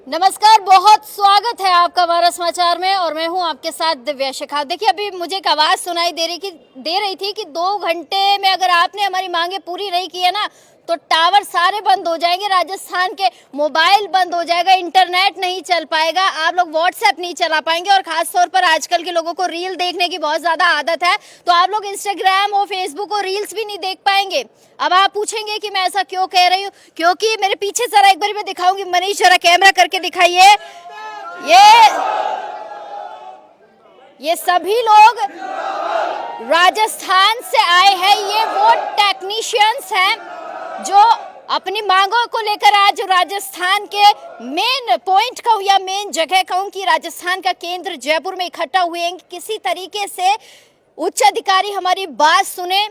नमस्कार, बहुत स्वागत है आपका हमारा समाचार में और मैं हूं आपके साथ दिव्या शेखावत। देखिए, अभी मुझे एक आवाज़ सुनाई दे रही थी कि 2 घंटे में अगर आपने हमारी मांगे पूरी नहीं की है ना, तो टावर सारे बंद हो जाएंगे राजस्थान के, मोबाइल बंद हो जाएगा, इंटरनेट नहीं चल पाएगा, आप लोग व्हाट्सएप नहीं चला पाएंगे और ख़ास तौर पर आजकल के लोगों को रील देखने की बहुत ज़्यादा आदत है, तो आप लोग इंस्टाग्राम और फेसबुक और रील्स भी नहीं देख पाएंगे। अब आप पूछेंगे कि मैं ऐसा क्यों कह रही हूँ, क्योंकि मेरे पीछे जरा एक बार मैं दिखाऊंगी, मनीष जरा कैमरा करके दिखाइए। ये सभी लोग राजस्थान से आए हैं, ये वो टेक्नीशियंस हैं जो अपनी मांगों को लेकर आज राजस्थान के मेन पॉइंट कहूँ या मेन जगह कहूँ कि राजस्थान का केंद्र जयपुर में इकट्ठा हुए हैं, किसी तरीके से उच्च अधिकारी हमारी बात सुने।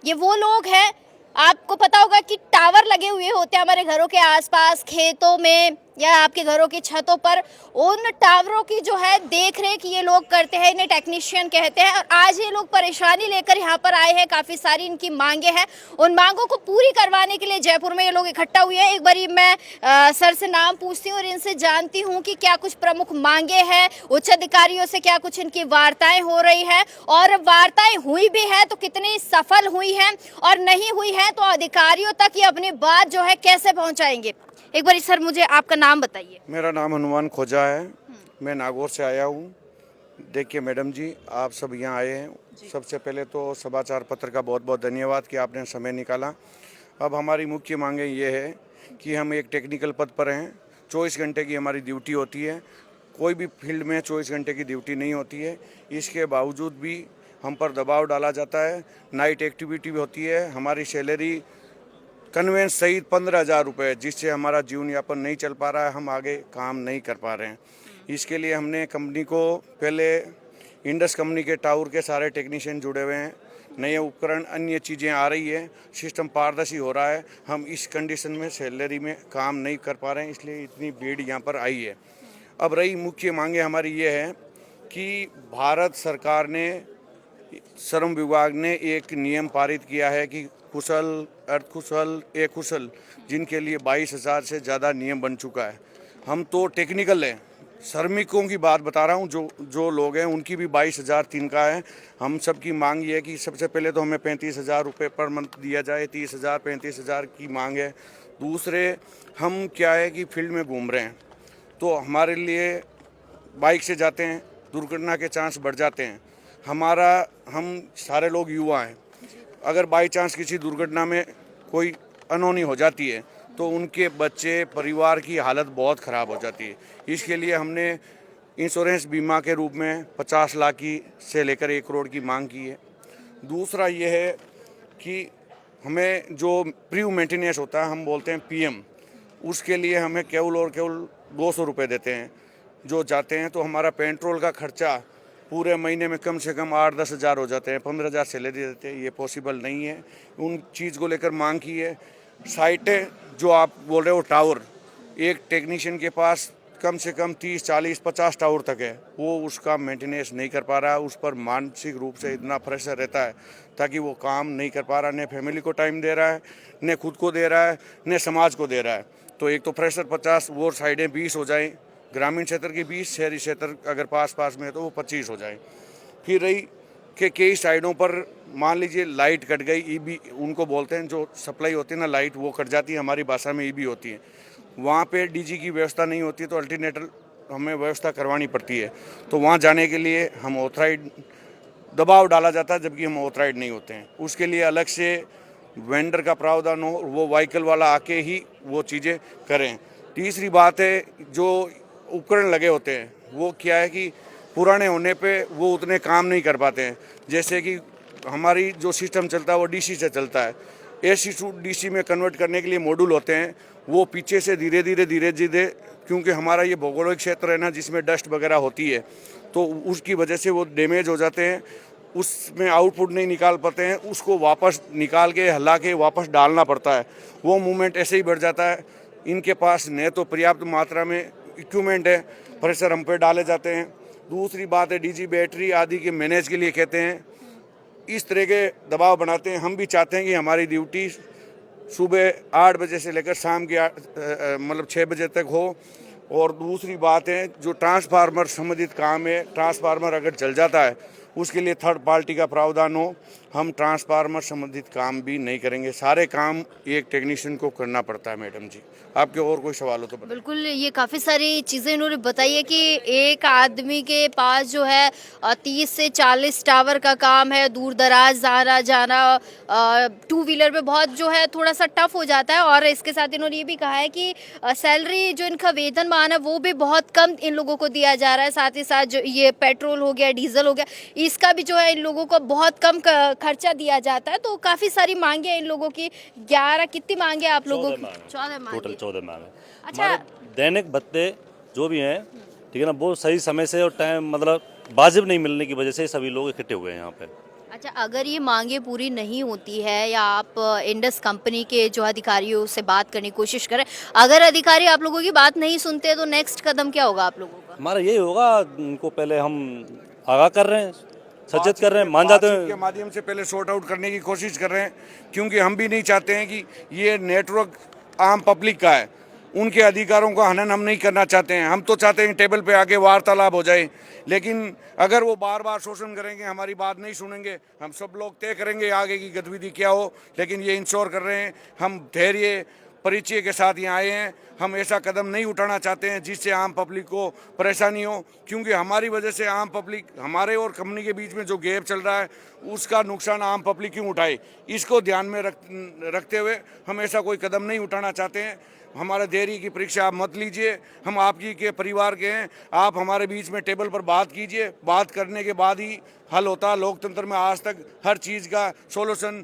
ये वो लोग हैं, आपको पता होगा कि टावर लगे हुए होते हैं हमारे घरों के आसपास, खेतों में या आपके घरों की छतों पर। उन टावरों की जो है देख रेख ये लोग करते हैं, इन्हें टेक्नीशियन कहते हैं। और आज ये लोग परेशानी लेकर यहाँ पर आए हैं, काफ़ी सारी इनकी मांगे हैं, उन मांगों को पूरी करवाने के लिए जयपुर में ये लोग इकट्ठा हुए हैं। एक बारी मैं सर से नाम पूछती हूँ और इनसे जानती हूँ कि क्या कुछ प्रमुख मांगे हैं, उच्च अधिकारियों से क्या कुछ इनकी वार्ताएं हो रही है और वार्ताएं हुई भी है तो कितनी सफल हुई हैं और नहीं हुई है तो अधिकारियों तक ये अपनी बात जो है कैसे पहुंचाएंगे। एक बार सर मुझे आपका नाम बताइए। मेरा नाम हनुमान खोजा है, मैं नागौर से आया हूँ। देखिए मैडम जी, आप सब यहाँ आए हैं, सबसे पहले तो समाचार पत्र का बहुत बहुत धन्यवाद कि आपने समय निकाला। अब हमारी मुख्य मांगे ये है कि हम एक टेक्निकल पद पर हैं, 24 घंटे की हमारी ड्यूटी होती है, कोई भी फील्ड में 24 घंटे की ड्यूटी नहीं होती है। इसके बावजूद भी हम पर दबाव डाला जाता है, नाइट एक्टिविटी भी होती है, हमारी सैलरी कन्वेंस सहित 15,000 रुपये, जिससे हमारा जीवन यापन नहीं चल पा रहा है, हम आगे काम नहीं कर पा रहे हैं। इसके लिए हमने कंपनी को पहले इंडस कंपनी के टावर के सारे टेक्नीशियन जुड़े हुए हैं, नए उपकरण अन्य चीज़ें आ रही है, सिस्टम पारदर्शी हो रहा है। हम इस कंडीशन में सैलरी में काम नहीं कर पा रहे हैं, इसलिए इतनी भीड़ यहाँ पर आई है। अब रही मुख्य मांगे हमारी ये है कि भारत सरकार ने, श्रम विभाग ने एक नियम पारित किया है कि कुशल, अर्धकुशल, अकुशल जिनके लिए 22,000 से ज़्यादा नियम बन चुका है। हम तो टेक्निकल हैं, श्रमिकों की बात बता रहा हूँ, जो लोग हैं उनकी भी 22,000 तिनका है। हम सब की मांग ये है कि सबसे पहले तो हमें 35,000 रुपये पर मंथ दिया जाए, 30,000 35,000 की मांग है। दूसरे, हम क्या है कि फील्ड में घूम रहे हैं तो हमारे लिए बाइक से जाते हैं, दुर्घटना के चांस बढ़ जाते हैं। हम सारे लोग युवा हैं, अगर बाई चांस किसी दुर्घटना में कोई अनहोनी हो जाती है तो उनके बच्चे, परिवार की हालत बहुत ख़राब हो जाती है। इसके लिए हमने इंश्योरेंस बीमा के रूप में 50 लाख की से लेकर 1 करोड़ की मांग की है। दूसरा ये है कि हमें जो प्री मेंटेनेंस होता है, हम बोलते हैं पीएम, उसके लिए हमें केवल 200 रुपये देते हैं। जो जाते हैं तो हमारा पेट्रोल का खर्चा पूरे महीने में कम से कम 8-10 हज़ार हो जाते हैं, 15,000 सैलरी देते हैं, ये पॉसिबल नहीं है। उन चीज़ को लेकर मांग की है। साइटें जो आप बोल रहे हो टावर, एक टेक्नीशियन के पास कम से कम 30, 40, 50 टावर तक है, वो उसका मेंटेनेंस नहीं कर पा रहा है। उस पर मानसिक रूप से इतना प्रेशर रहता है ताकि वो काम नहीं कर पा रहा, न फैमिली को टाइम दे रहा है, न खुद को दे रहा है, न समाज को दे रहा है। तो एक तो प्रेशर 50, वो साइडें 20 हो जाएँ, ग्रामीण क्षेत्र की 20, शहरी क्षेत्र अगर पास में है तो वो 25 हो जाए। फिर रही कि कई साइडों पर मान लीजिए लाइट कट गई, ईबी उनको बोलते हैं, जो सप्लाई होती है ना लाइट, वो कट जाती है, हमारी भाषा में ईबी होती है। वहाँ पे डीजी की व्यवस्था नहीं होती तो अल्टरनेटर हमें व्यवस्था करवानी पड़ती है। तो वहाँ जाने के लिए हम ऑथराइड, दबाव डाला जाता है जबकि हम ऑथराइड नहीं होते हैं। उसके लिए अलग से वेंडर का प्रावधान हो, वो व्हीकल वाला आके ही वो चीज़ें करें। तीसरी बात है, जो उपकरण लगे होते हैं वो क्या है कि पुराने होने पे वो उतने काम नहीं कर पाते हैं। जैसे कि हमारी जो सिस्टम चलता है वो डीसी से चलता है, एसी टू डीसी में कन्वर्ट करने के लिए मॉड्यूल होते हैं, वो पीछे से धीरे धीरे क्योंकि हमारा ये भौगोलिक क्षेत्र है ना जिसमें डस्ट वगैरह होती है, तो उसकी वजह से वो डैमेज हो जाते हैं, उसमें आउटपुट नहीं निकाल पाते हैं, उसको वापस निकाल के हला के वापस डालना पड़ता है, वो मूवमेंट ऐसे ही बढ़ जाता है। इनके पास न तो पर्याप्त मात्रा में इक्विपमेंट है, प्रेशर हम पे डाले जाते हैं। दूसरी बात है, डीजी बैटरी आदि के मैनेज के लिए कहते हैं, इस तरह के दबाव बनाते हैं। हम भी चाहते हैं कि हमारी ड्यूटी सुबह 8 बजे से लेकर शाम के 6 बजे तक हो, और दूसरी बात है, जो ट्रांसफार्मर संबंधित काम है, ट्रांसफार्मर अगर जल जाता है उसके लिए थर्ड पार्टी का प्रावधान हो। हम ट्रांसफार्मर संबंधित काम भी नहीं करेंगे, सारे काम एक टेक्नीशियन को करना पड़ता है। मैडम जी, आपके और कोई सवाल हो तो बताइए। बिल्कुल, ये काफ़ी सारी चीज़ें इन्होंने बताई है कि एक आदमी के पास जो है 30 से 40 टावर का काम है, दूर दराज आना जाना टू व्हीलर पे बहुत जो है थोड़ा सा टफ हो जाता है। और इसके साथ इन्होंने ये भी कहा है कि सैलरी जो इनका वेतनमान है वो भी बहुत कम इन लोगों को दिया जा रहा है। साथ ही साथ जो ये पेट्रोल हो गया, डीजल हो गया, इसका भी जो है इन लोगों को बहुत कम खर्चा दिया जाता है। तो काफ़ी सारी मांगे हैं इन लोगों की। 11 कितनी मांगे आप लोगों की? 14 मांगे। टोटल 14 मांग है। अच्छा। हमारे दैनिक भत्ते जो भी हैं, ठीक है ना, वो सही समय से और टाइम मतलब वाजिब नहीं मिलने की वजह से सभी लोग इकट्ठे हुए हैं यहाँ पे। अच्छा, अगर ये मांगे पूरी नहीं होती है या आप इंडस कंपनी के जो अधिकारियों से बात करने की कोशिश करें, अगर अधिकारी आप लोगों की बात नहीं सुनते तो नेक्स्ट कदम क्या होगा आप लोगों का? हमारा यही होगा, उनको पहले हम आगाह कर रहे हैं, सचेत कर रहे हैं, मान जाते बातचीत के हैं। माध्यम से पहले सॉर्ट आउट करने की कोशिश कर रहे हैं, क्योंकि हम भी नहीं चाहते हैं कि ये नेटवर्क आम पब्लिक का है, उनके अधिकारों का हनन हम नहीं करना चाहते हैं। हम तो चाहते हैं टेबल पे आके वार्तालाप हो जाए, लेकिन अगर वो बार बार शोषण करेंगे, हमारी बात नहीं सुनेंगे, हम सब लोग तय करेंगे आगे की गतिविधि क्या हो। लेकिन ये इंश्योर कर रहे हैं, हम धैर्य परिचय के साथ यहाँ आए हैं। हम ऐसा कदम नहीं उठाना चाहते हैं जिससे आम पब्लिक को परेशानी हो, क्योंकि हमारी वजह से आम पब्लिक, हमारे और कंपनी के बीच में जो गैप चल रहा है उसका नुकसान आम पब्लिक क्यों उठाए। इसको ध्यान में रखते हुए हम ऐसा कोई कदम नहीं उठाना चाहते हैं। हमारे धैर्य की परीक्षा आप मत लीजिए, हम आपकी के परिवार के हैं। आप हमारे बीच में टेबल पर बात कीजिए, बात करने के बाद ही हल होता। लोकतंत्र में आज तक हर चीज़ का सोल्यूशन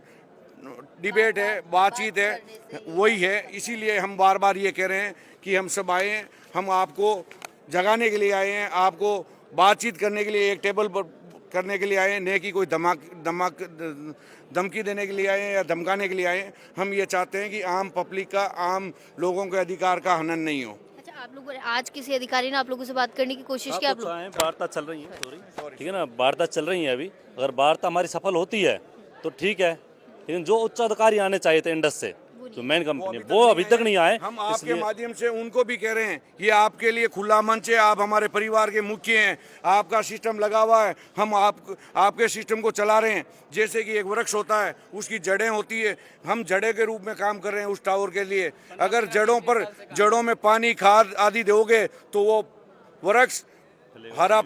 डिबेट है, बातचीत है, वही है। इसीलिए हम बार बार ये कह रहे हैं कि हम सब आए हैं, हम आपको जगाने के लिए आए हैं, आपको बातचीत करने के लिए, एक टेबल पर करने के लिए आए हैं, न कि कोई धमकी देने के लिए आए हैं या धमकाने के लिए आए हैं। हम ये चाहते हैं कि आम पब्लिक का, आम लोगों के अधिकार का हनन नहीं हो। अच्छा, आप लोगों ने आज किसी अधिकारी ने आप लोगों से बात करने की कोशिश की? आप लोग वार्ता चल रही है, सॉरी, ठीक है ना, वार्ता चल रही है अभी। अगर वार्ता हमारी सफल होती है तो ठीक है, लेकिन जो उच्च अधिकारी आने चाहिए थे इंडस से, जो मेन कंपनी, वो अभी तक नहीं आए। हम आपके माध्यम से उनको भी कह रहे हैं, ये आपके लिए खुला मंच है, आप हमारे परिवार के मुखिया हैं, आपका सिस्टम लगा हुआ है, हम आपके सिस्टम को चला रहे हैं। जैसे कि एक वृक्ष होता है, उसकी जड़ें होती है, हम जड़े के रूप में काम कर रहे हैं उस टावर के लिए। अगर जड़ों में पानी, खाद आदि दोगे तो वो वृक्ष हरा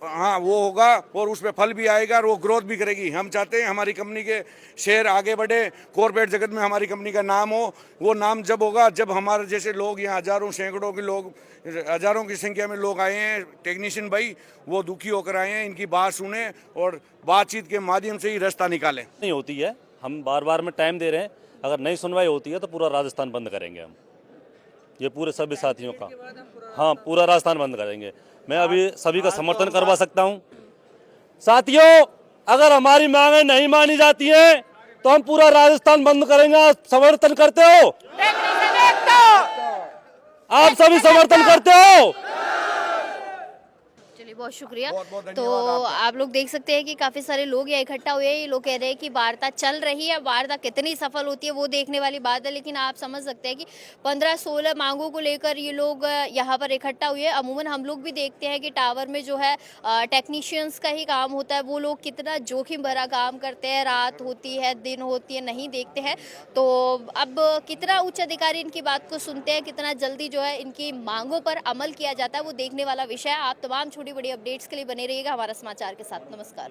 हाँ वो होगा और उसमें फल भी आएगा और वो ग्रोथ भी करेगी। हम चाहते हैं हमारी कंपनी के शेयर आगे बढ़े, कॉर्पोरेट जगत में हमारी कंपनी का नाम हो। वो नाम जब होगा जब हमारे जैसे लोग यहाँ हजारों सैकड़ों के लोग, हजारों की संख्या में लोग आए हैं, टेक्नीशियन भाई वो दुखी होकर आए हैं, इनकी बात सुने और बातचीत के माध्यम से ही रास्ता निकालें। नहीं होती है, हम बार बार में टाइम दे रहे हैं। अगर नहीं सुनवाई होती है तो पूरा राजस्थान बंद करेंगे हम, ये पूरे सभी साथियों का। हाँ, पूरा राजस्थान बंद करेंगे। मैं अभी सभी का समर्थन करवा सकता हूँ। साथियों, अगर हमारी मांगें नहीं मानी जाती हैं तो हम पूरा राजस्थान बंद करेंगे। आप समर्थन करते हो? आप सभी समर्थन करते हो? चलिए, बहुत शुक्रिया। बहुत तो आप लोग देख सकते हैं कि काफ़ी सारे लोग यहाँ इकट्ठा हुए हैं। ये लोग कह रहे हैं कि वार्ता चल रही है, वार्ता कितनी सफल होती है वो देखने वाली बात है। लेकिन आप समझ सकते हैं कि 15-16 मांगों को लेकर ये लोग यहाँ पर इकट्ठा हुए हैं। अमूमन हम लोग भी देखते हैं कि टावर में जो है टेक्नीशियंस का ही काम होता है, वो लोग कितना जोखिम भरा काम करते हैं, रात होती है, दिन होती है, नहीं देखते हैं। तो अब कितना उच्च अधिकारी इनकी बात को सुनते हैं, कितना जल्दी जो है इनकी मांगों पर अमल किया जाता है, वो देखने वाला विषय है। आप तमाम छोटी बड़ी अपडेट्स के लिए बने रहिएगा हमारा समाचार के साथ। नमस्कार।